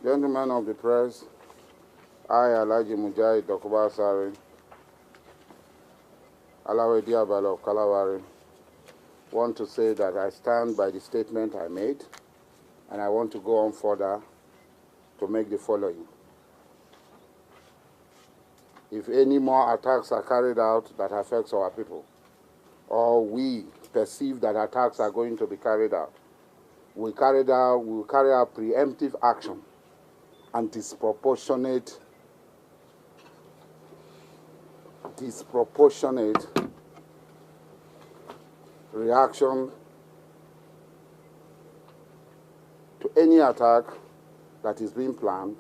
Gentlemen of the press, I, Alhaji Mujahid Dokubo Asari, Alawedi Abala of Kalawari, want to say that I stand by the statement I made, and I want to go on further to make the following. If any more attacks are carried out that affects our people, or we perceive that attacks are going to be carried out, we will carry out preemptive action and disproportionate reaction to any attack that is being planned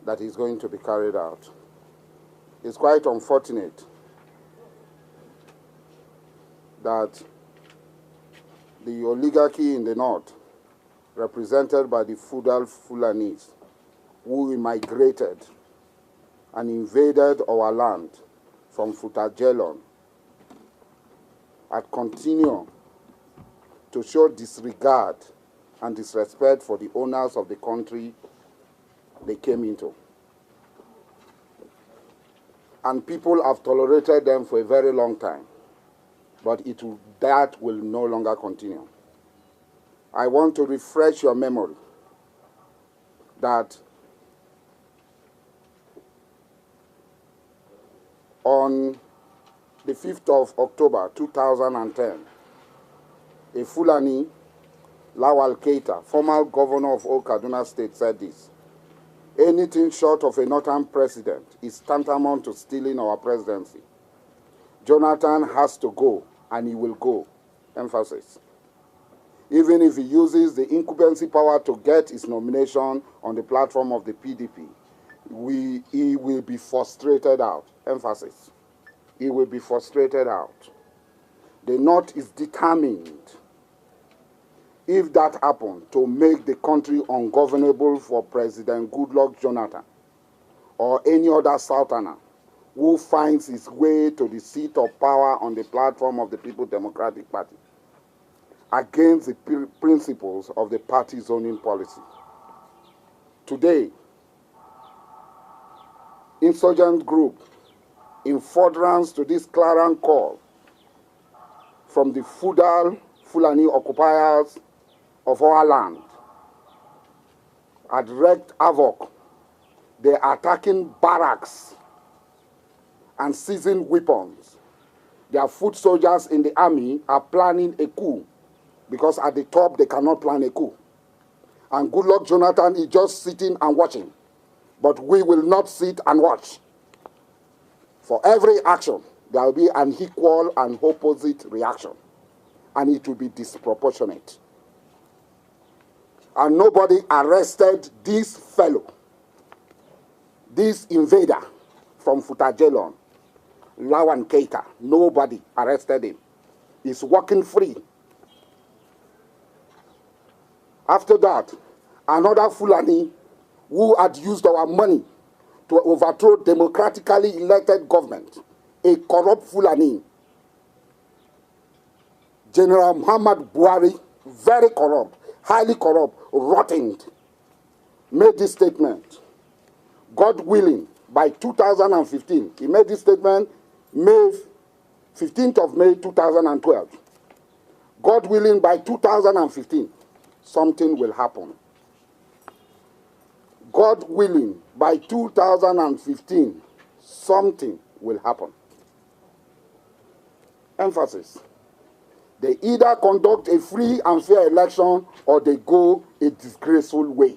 that is going to be carried out. It's quite unfortunate that the oligarchy in the north, represented by the feudal Fulanis, who immigrated and invaded our land from Futajelon, had continued to show disregard and disrespect for the owners of the country they came into. And people have tolerated them for a very long time, but that will no longer continue. I want to refresh your memory that on the 5th of October 2010, a Fulani, Lawal Keita, former governor of Old Kaduna State, said this: anything short of a northern president is tantamount to stealing our presidency. Jonathan has to go, and he will go. Emphasis. Even if he uses the incumbency power to get his nomination on the platform of the PDP, he will be frustrated out. Emphasis. He will be frustrated out. The North is determined, if that happens, to make the country ungovernable for President Goodluck Jonathan or any other Southerner who finds his way to the seat of power on the platform of the People's Democratic Party, against the principles of the party zoning policy. Today, insurgent group, in furtherance to this clarion call from the feudal Fulani occupiers of our land, had wreaked havoc. They are attacking barracks and seizing weapons. Their foot soldiers in the army are planning a coup, because at the top they cannot plan a coup. And Goodluck Jonathan is just sitting and watching. But we will not sit and watch. For every action, there will be an equal and opposite reaction, and it will be disproportionate. And nobody arrested this fellow, this invader from Futajelon, Lawan Keita. Nobody arrested him. He's walking free. After that, another Fulani who had used our money to overthrow democratically elected government, a corrupt Fulani, General Muhammad Buhari, very corrupt, highly corrupt, rotten, made this statement. God willing, by 2015, he made this statement 15th of May 2012. God willing, by 2015, something will happen. God willing, by 2015, something will happen. Emphasis. They either conduct a free and fair election, or they go a disgraceful way.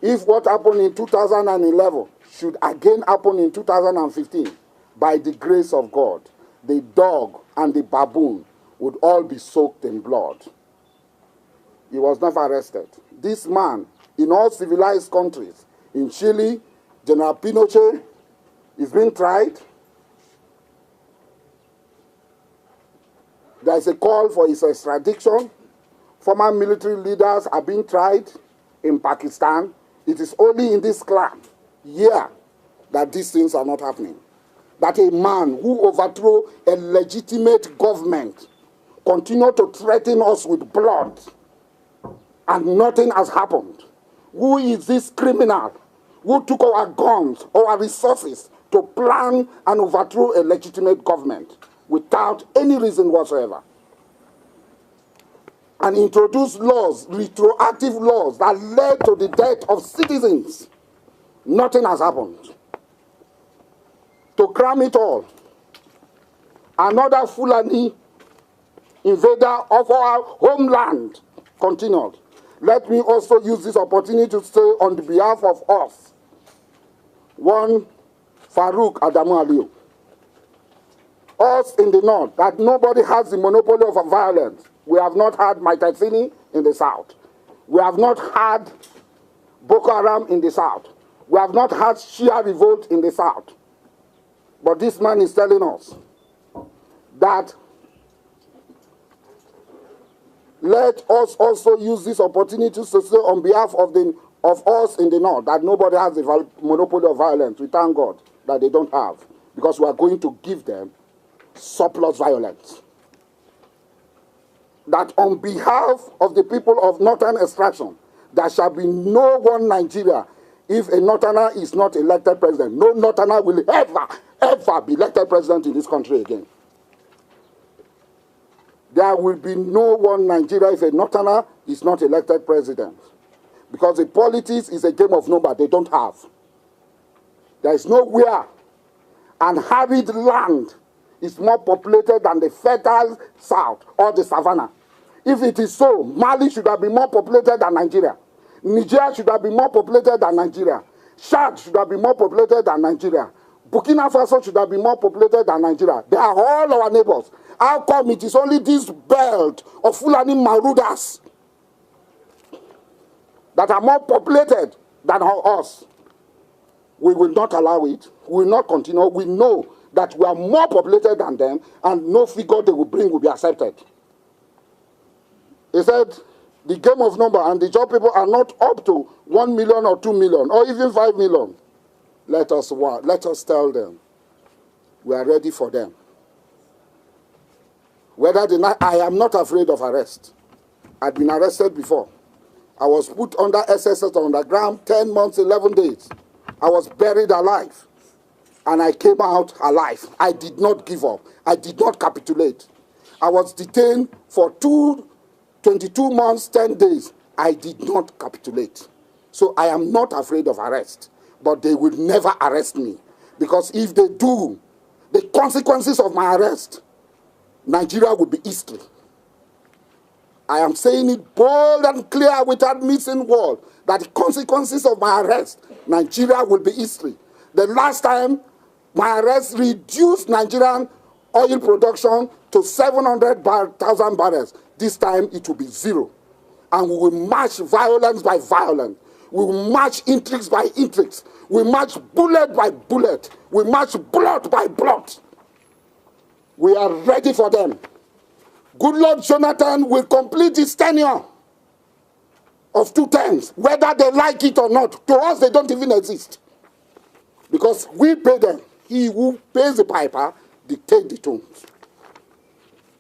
If what happened in 2011 should again happen in 2015, by the grace of God, the dog and the baboon would all be soaked in blood. He was never arrested. This man, in all civilized countries, in Chile, General Pinochet is being tried. There is a call for his extradition. Former military leaders are being tried in Pakistan. It is only in this clan here that these things are not happening. That a man who overthrew a legitimate government continue to threaten us with blood. and nothing has happened. Who is this criminal who took our guns, our resources to plan and overthrow a legitimate government without any reason whatsoever? And introduced laws, retroactive laws that led to the death of citizens. Nothing has happened. To cram it all, another Fulani invader of our homeland continued. Let me also use this opportunity to say on the behalf of us, one Farouk Adamu Aliyu, us in the north, that nobody has the monopoly of violence. We have not had Maitatsini in the south. We have not had Boko Haram in the south. We have not had Shia revolt in the south. But this man is telling us that let us also use this opportunity to say on behalf of us in the north that nobody has the monopoly of violence. We thank God that they don't have, because we are going to give them surplus violence. That on behalf of the people of northern extraction, there shall be no one Nigeria if a northerner is not elected president. No northerner will ever be elected president in this country again. There will be no one Nigeria if a northerner is not elected president. Because the politics is a game of number they don't have. There is nowhere, and arid land is more populated than the fertile south or the savannah. If it is so, Mali should have been more populated than Nigeria. Niger should have been more populated than Nigeria. Chad should have been more populated than Nigeria. Burkina Faso should have been more populated than Nigeria. They are all our neighbors. How come it is only this belt of Fulani Marudas that are more populated than us? We will not allow it. We will not continue. We know that we are more populated than them, and no figure they will bring will be accepted. He said, the game of number and the job people are not up to 1 million or 2 million or even 5 million. Let us tell them we are ready for them. I am not afraid of arrest. I'd been arrested before. I was put under SSS on the ground 10 months, 11 days. I was buried alive. And I came out alive. I did not give up. I did not capitulate. I was detained for 22 months, 10 days. I did not capitulate. So I am not afraid of arrest. But they will never arrest me. Because if they do, the consequences of my arrest, Nigeria will be history. I am saying it bold and clear without missing word, that the consequences of my arrest, Nigeria will be history. The last time my arrest reduced Nigerian oil production to 700,000 barrels. This time it will be zero. And we will match violence by violence. We will match intrigues by intrigues. We match bullet by bullet. We match blood by blood. We are ready for them. Good Lord Jonathan will complete his tenure of 2 terms, whether they like it or not. To us, they don't even exist. Because we pay them. He who pays the piper dictates the tunes.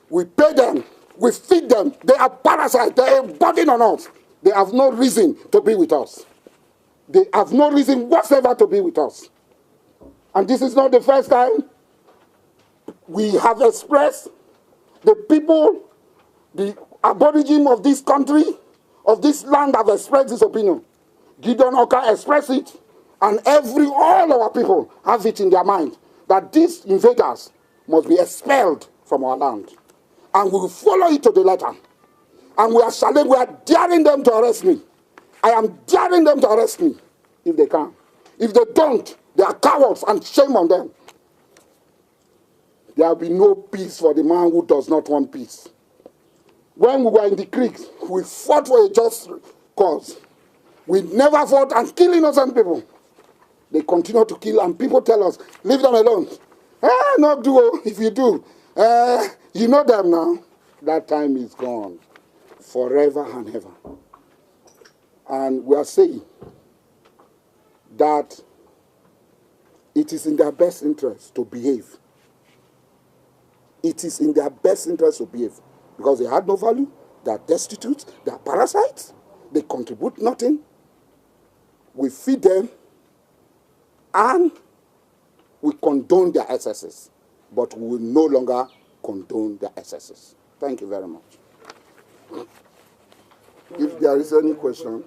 We pay them. We feed them. They are parasites. They are a burden on us. They have no reason to be with us. They have no reason whatsoever to be with us. And this is not the first time we have expressed, the people, the aborigine of this country, of this land have expressed this opinion. Gideon Oka expressed it, and all our people have it in their mind that these invaders must be expelled from our land. And we will follow it to the letter. And we are daring them to arrest me. I am daring them to arrest me if they can. If they don't, they are cowards, and shame on them. There will be no peace for the man who does not want peace. When we were in the creeks, we fought for a just cause. We never fought and kill innocent people. They continue to kill, and people tell us, leave them alone. Not do. If you do, you know them now. That time is gone forever and ever. And we are saying that it is in their best interest to behave. It is in their best interest to behave. Because they had no value, they are destitute, they are parasites. They contribute nothing. We feed them, and we condone their excesses. But we will no longer condone their excesses. Thank you very much. If there is any question.